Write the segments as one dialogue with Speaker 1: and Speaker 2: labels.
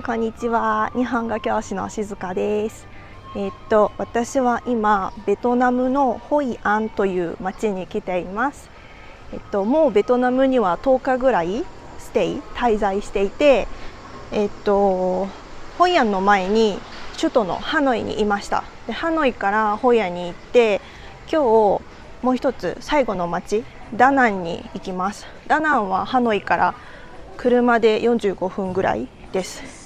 Speaker 1: ん、こんにちは。日本語教師の静香です。私は今ベトナムのホイアンという町に来ています。もうベトナムには10日ぐらい滞在していて、ホイアンの前に首都のハノイにいました。でハノイからホイアンに行って、今日もう一つ最後の町ダナンに行きます。ダナンはハノイから車で45分ぐらいです。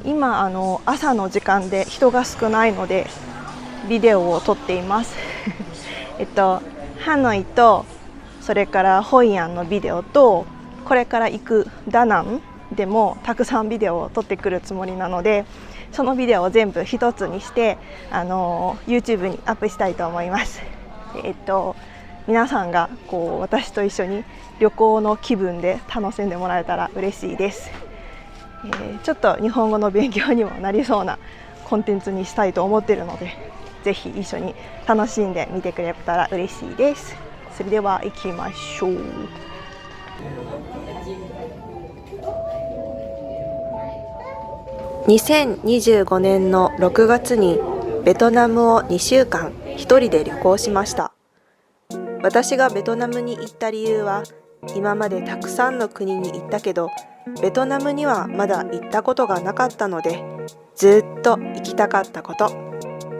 Speaker 1: 今朝の時間で人が少ないのでビデオを撮っていますハノイとそれからホイアンのビデオと、これから行くダナンでもたくさんビデオを撮ってくるつもりなので、そのビデオを全部一つにしてYouTube にアップしたいと思います。皆さんが私と一緒に旅行の気分で楽しんでもらえたら嬉しいです。ちょっと日本語の勉強にもなりそうなコンテンツにしたいと思っているので、ぜひ一緒に楽しんで見てくれたら嬉しいです。それでは行きましょう。2025年の6月にベトナムを2週間一人で旅行しました。私がベトナムに行った理由は、今までたくさんの国に行ったけどベトナムにはまだ行ったことがなかったので、ずっと行きたかったこと、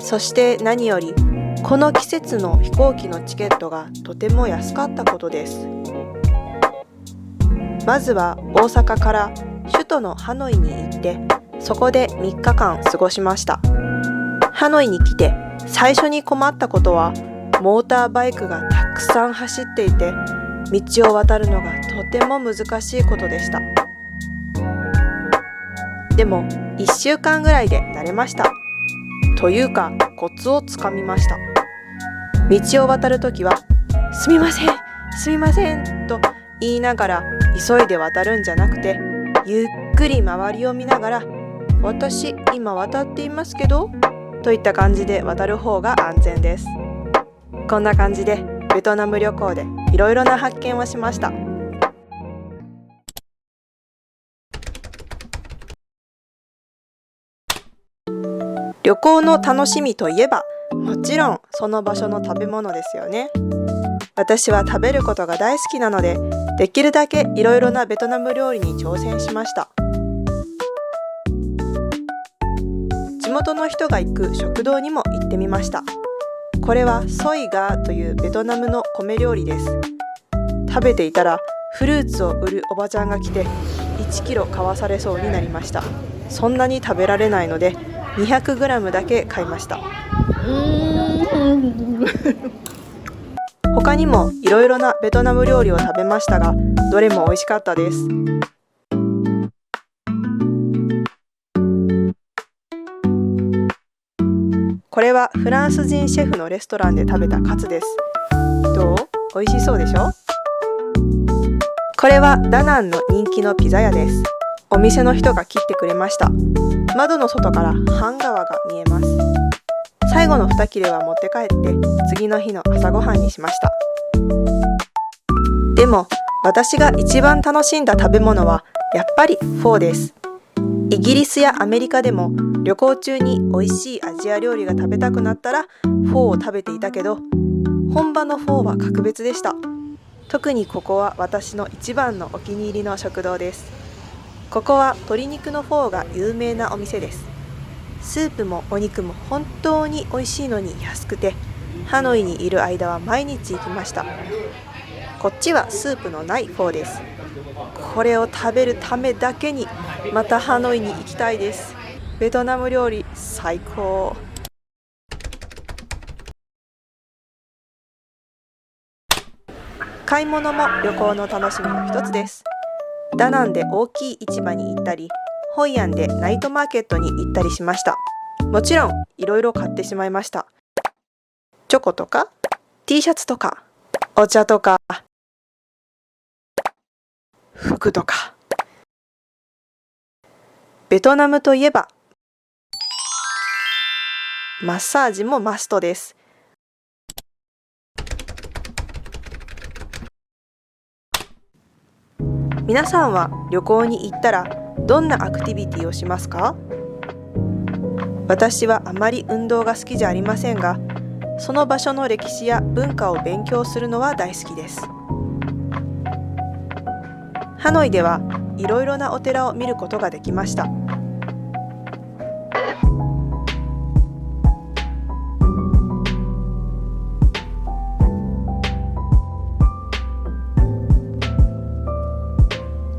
Speaker 1: そして何よりこの季節の飛行機のチケットがとても安かったことです。まずは大阪から首都のハノイに行って、そこで3日間過ごしました。ハノイに来て最初に困ったことは、モーターバイクがたくさん走っていて道を渡るのがとても難しいことでした。でも1週間ぐらいで慣れました。というかコツをつかみました。道を渡るときはすみませんすみませんと言いながら急いで渡るんじゃなくて、ゆっくり周りを見ながら、私今渡っていますけどといった感じで渡る方が安全です。こんな感じでベトナム旅行でいろいろな発見をしました。旅行の楽しみといえば、もちろんその場所の食べ物ですよね。私は食べることが大好きなので、できるだけいろいろなベトナム料理に挑戦しました。地元の人が行く食堂にも行ってみました。これはソイガーというベトナムの米料理です。食べていたらフルーツを売るおばちゃんが来て1キロ買わされそうになりました。そんなに食べられないので 200g だけ買いました。他にもいろいろなベトナム料理を食べましたが、どれも美味しかったです。これはフランス人シェフのレストランで食べたカツです。どう？美味しそうでしょ？これはダナンの人気のピザ屋です。お店の人が切ってくれました。窓の外からハン川が見えます。最後の2切れは持って帰って次の日の朝ごはんにしました。でも私が一番楽しんだ食べ物はやっぱりフォーです。イギリスやアメリカでも旅行中に美味しいアジア料理が食べたくなったらフォーを食べていたけど、本場のフォーは格別でした。特にここは私の一番のお気に入りの食堂です。ここは鶏肉のフォーが有名なお店です。スープもお肉も本当に美味しいのに安くて、ハノイにいる間は毎日行きました。こっちはスープのないフォーです。これを食べるためだけにまたハノイに行きたいです。ベトナム料理最高。買い物も旅行の楽しみの一つです。ダナンで大きい市場に行ったり、ホイアンでナイトマーケットに行ったりしました。もちろんいろいろ買ってしまいました。チョコとか T シャツとかお茶とか服とか。ベトナムといえばマッサージもマストです。皆さんは旅行に行ったら
Speaker 2: どんなアクティビティをしますか？私はあまり運動が好きじゃありませんが、その場所の歴史や文化を勉強するのは大好きです。ハノイではいろいろなお寺を見ることができました。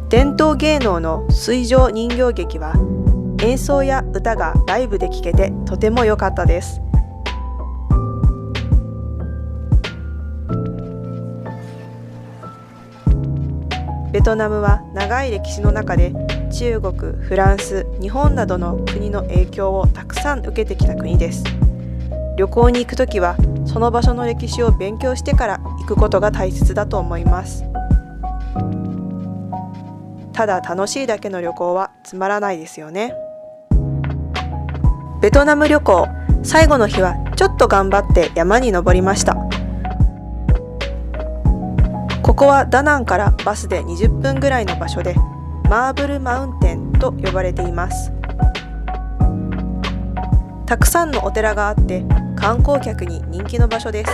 Speaker 2: 伝統芸能の水上人形劇は演奏や歌がライブで聴けてとても良かったです。ベトナムは長い歴史の中で中国、フランス、日本などの国の影響をたくさん受けてきた国です。旅行に行くときはその場所の歴史を勉強してから行くことが大切だと思います。ただ楽しいだけの旅行はつまらないですよね。ベトナム旅行、最後の日はちょっと頑張って山に登りました。ここはダナンからバスで20分ぐらいの場所で、マーブルマウンテンと呼ばれています。たくさんのお寺があって観光客に人気の場所です。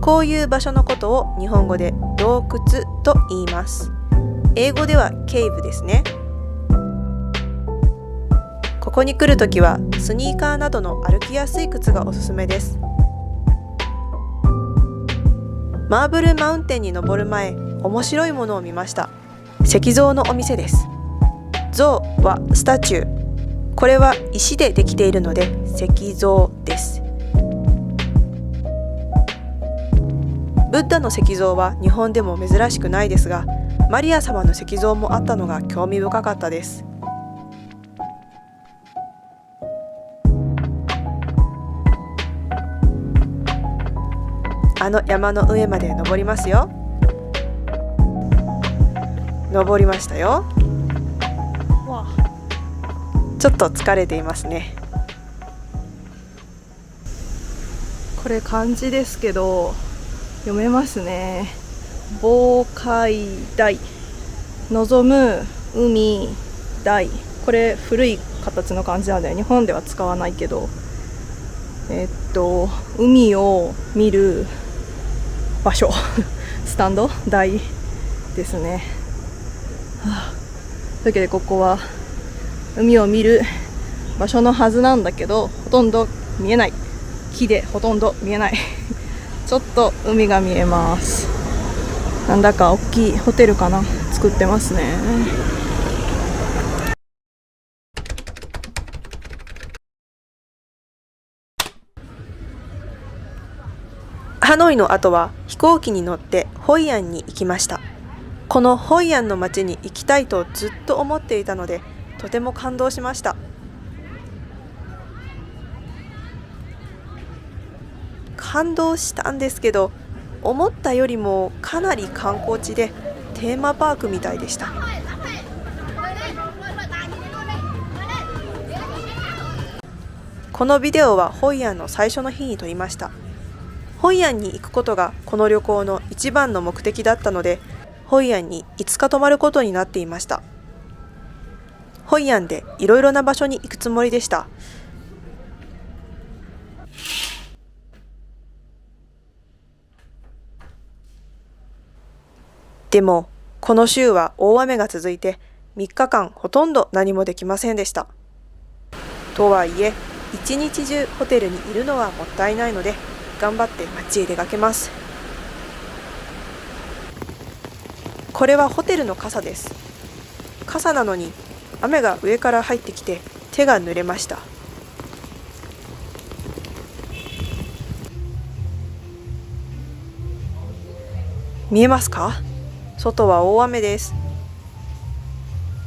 Speaker 2: こういう場所のことを日本語で洞窟と言います。英語ではケーブですね。ここに来るときはスニーカーなどの歩きやすい靴がおすすめです。マーブルマウンテンに登る前、面白いものを見ました。石像のお店です。像はスタチュー。これは石でできているので石像です。ブッダの石像は日本でも珍しくないですが、マリア様の石像もあったのが興味深かったです。あの山の上まで登りますよ。登りましたよ。ちょっと疲れていますね。
Speaker 1: これ漢字ですけど読めますね。防海台、望む海台。これ古い形の漢字なんで日本では使わないけど、海を見る場所スタンド台ですね。というわけでここは海を見る場所のはずなんだけど、ほとんど見えない。木でほとんど見えないちょっと海が見えます。なんだか大きいホテルかな、作ってますね。
Speaker 2: ハノイの後は飛行機に乗ってホイアンに行きました。このホイアンの街に行きたいとずっと思っていたので、とても感動しました。感動したんですけど、思ったよりもかなり観光地でテーマパークみたいでした。このビデオはホイアンの最初の日に撮りました。ホイアンに行くことがこの旅行の一番の目的だったので、ホイアンに5日泊まることになっていました。ホイアンでいろいろな場所に行くつもりでした。でも、この週は大雨が続いて3日間ほとんど何もできませんでした。とはいえ、一日中ホテルにいるのはもったいないので、頑張って街へ出かけます。これはホテルの傘です。傘なのに雨が上から入ってきて手が濡れました。見えますか？外は大雨です。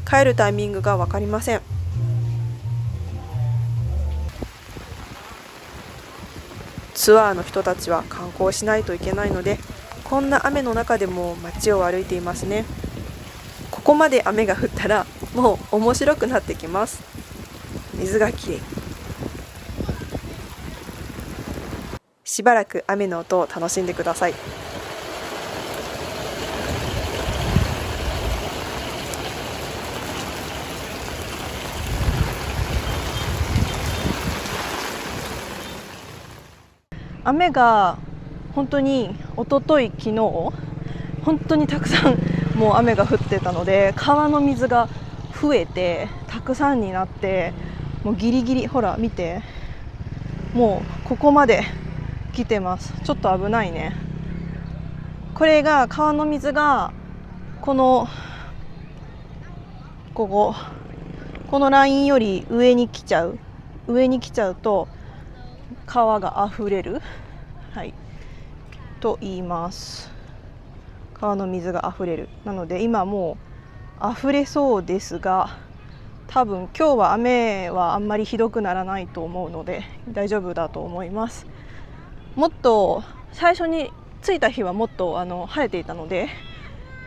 Speaker 2: 帰るタイミングが分かりません。ツアーの人たちは観光しないといけないので、こんな雨の中でも街を歩いていますね。ここまで雨が降ったらもう面白くなってきます。水がきれい。しばらく雨の音を楽しんでください。
Speaker 1: 雨が本当に一昨日昨日本当にたくさんもう雨が降ってたので、川の水が増えてたくさんになって、もうギリギリ、ほら見て、もうここまで来てます。ちょっと危ないね。これが川の水がこのラインより上に来ちゃうと川が溢れる、と言います。川の水が溢れる。なので今もう溢れそうですが、多分今日は雨はあんまりひどくならないと思うので大丈夫だと思います。もっと最初に着いた日はもっと晴れていたので、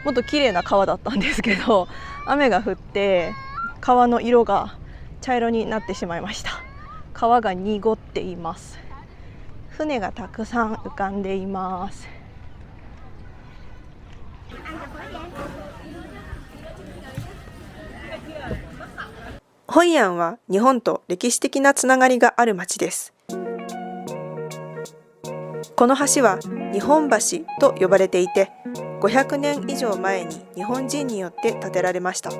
Speaker 1: もっと綺麗な川だったんですけど、雨が降って川の色が茶色になってしまいました。川が濁っています。船がたくさん浮かんでいます。
Speaker 2: ホイアンは日本と歴史的なつながりがある町です。この橋は日本橋と呼ばれていて、500年以上前に日本人によって建てられました。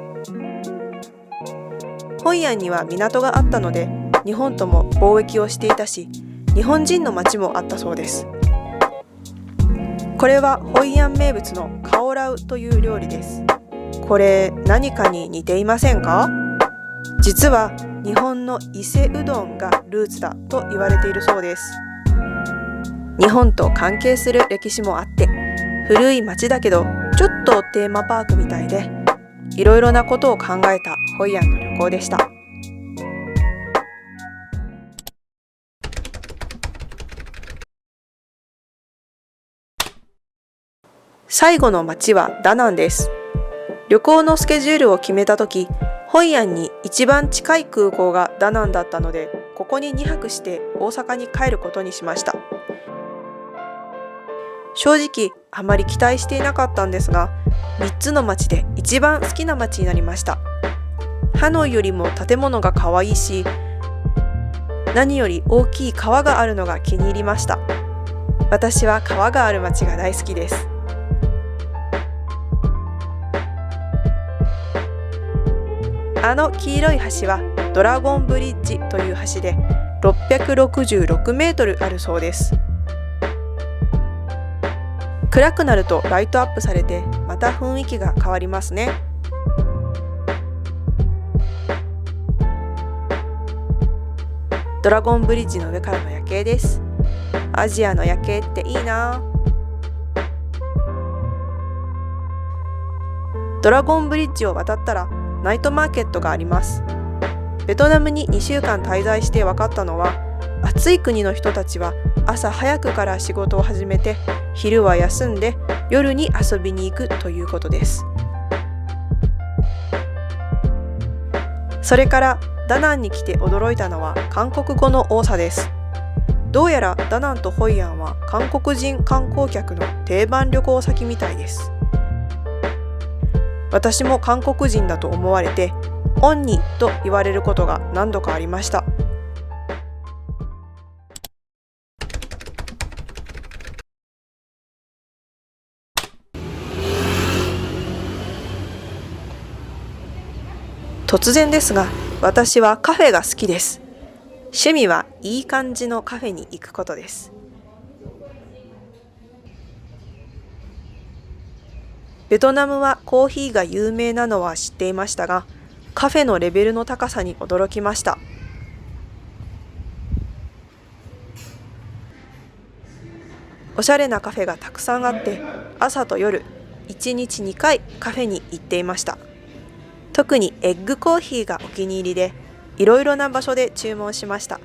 Speaker 2: ホイアンには港があったので、日本とも貿易をしていたし、日本人の町もあったそうです。これはホイアン名物のカオラウという料理です。これ何かに似ていませんか？実は日本の伊勢うどんがルーツだと言われているそうです。日本と関係する歴史もあって、古い町だけどちょっとテーマパークみたいで、いろいろなことを考えたホイアンの旅行でした。最後の町はダナンです。旅行のスケジュールを決めたとき、ホイアンに一番近い空港がダナンだったので、ここに2泊して大阪に帰ることにしました。正直あまり期待していなかったんですが、3つの町で一番好きな町になりました。ハノイよりも建物が可愛いし、何より大きい川があるのが気に入りました。私は川がある町が大好きです。あの黄色い橋はドラゴンブリッジという橋で666メートルあるそうです。暗くなるとライトアップされて、また雰囲気が変わりますね。ドラゴンブリッジの上からの夜景です。アジアの夜景っていいな。ドラゴンブリッジを渡ったらナイトマーケットがあります。ベトナムに2週間滞在して分かったのは、暑い国の人たちは朝早くから仕事を始めて、昼は休んで夜に遊びに行くということです。それからダナンに来て驚いたのは韓国語の多さです。どうやらダナンとホイアンは韓国人観光客の定番旅行先みたいです。私も韓国人だと思われて、オンニと言われることが何度かありました。突然ですが、私はカフェが好きです。趣味はいい感じのカフェに行くことです。ベトナムはコーヒーが有名なのは知っていましたが、カフェのレベルの高さに驚きました。おしゃれなカフェがたくさんあって、朝と夜、1日2回カフェに行っていました。特にエッグコーヒーがお気に入りで、いろいろな場所で注文しました。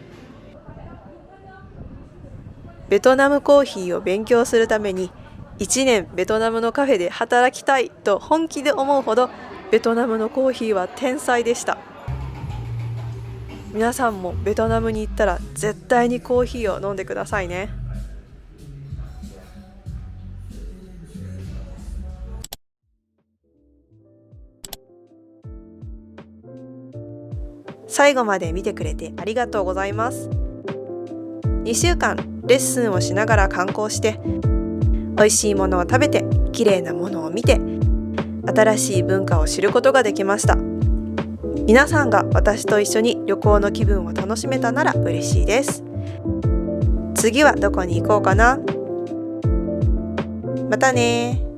Speaker 2: ベトナムコーヒーを勉強するために、1年ベトナムのカフェで働きたいと本気で思うほど、ベトナムのコーヒーは天才でした。皆さんもベトナムに行ったら絶対にコーヒーを飲んでくださいね。最後まで見てくれてありがとうございます。2週間レッスンをしながら観光して、美味しいものを食べて、綺麗なものを見て、新しい文化を知ることができました。皆さんが私と一緒に旅行の気分を楽しめたなら嬉しいです。次はどこに行こうかな。またね。